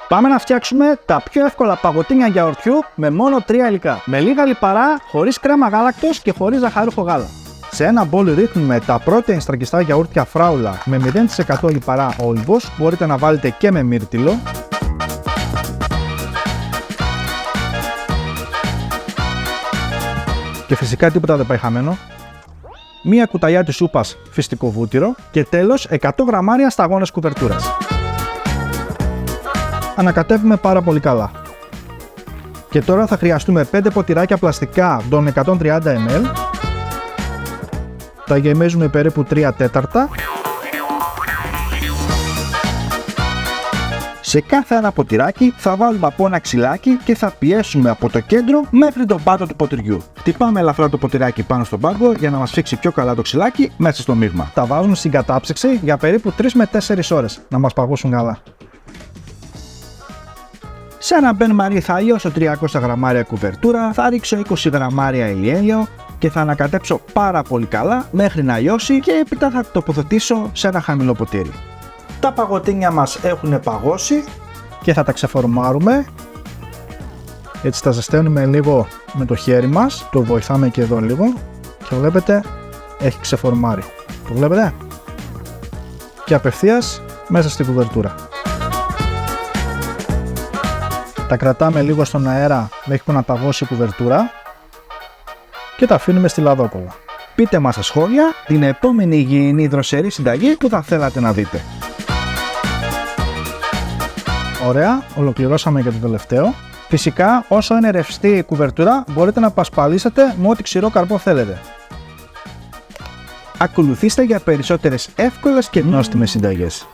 Πάμε να φτιάξουμε τα πιο εύκολα παγωτίνια γιαουρτιού με μόνο 3 υλικά. Με λίγα λιπαρά, χωρίς κρέμα γάλακτος και χωρίς ζαχαρούχο γάλα. Σε ένα μπολ ρίχνουμε τα πρώτα στραγγιστά γιαούρτια φράουλα με 0% λιπαρά όλυβος. Μπορείτε να βάλετε και με μύρτιλο. Και φυσικά τίποτα δεν πάει χαμένο. Μία κουταλιά της σούπας φυστικό βούτυρο και τέλος 100 γραμμάρια σταγόνες κουβερτούρας. Ανακατεύουμε πάρα πολύ καλά. Και τώρα θα χρειαστούμε 5 ποτηράκια πλαστικά των 130 ml. Τα γεμίζουμε περίπου 3 τέταρτα. Σε κάθε ένα ποτηράκι θα βάλουμε από ένα ξυλάκι και θα πιέσουμε από το κέντρο μέχρι τον πάτο του ποτηριού. Χτυπάμε ελαφρά το ποτηράκι πάνω στον πάγκο για να μας φίξει πιο καλά το ξυλάκι μέσα στο μείγμα. Τα βάζουμε στην κατάψυξη για περίπου 3 με 4 ώρες να μας παγώσουν καλά. Σε ένα μπεν μαρί θα λιώσω 300 γραμμάρια κουβερτούρα, θα ρίξω 20 γραμμάρια ηλιέλαιο και θα ανακατέψω πάρα πολύ καλά μέχρι να λιώσει και έπειτα θα τοποθετήσω σε ένα χαμηλό ποτήρι. Τα παγωτίνια μας έχουν παγώσει και θα τα ξεφορμάρουμε. Έτσι τα ζεσταίνουμε λίγο με το χέρι μας, το βοηθάμε και εδώ λίγο και βλέπετε έχει ξεφορμάρει. Το βλέπετε? Και απευθείας μέσα στην κουβερτούρα. Τα κρατάμε λίγο στον αέρα μέχρι που να παγώσει η κουβερτούρα και τα αφήνουμε στη λαδόκολλα. Πείτε μας στα σχόλια την επόμενη υγιεινή δροσερή συνταγή που θα θέλατε να δείτε. Ωραία, ολοκληρώσαμε και το τελευταίο. Φυσικά, όσο είναι ρευστή η κουβερτούρα, μπορείτε να πασπαλίσετε με ό,τι ξηρό καρπό θέλετε. Ακολουθήστε για περισσότερες εύκολες και νόστιμες συνταγές.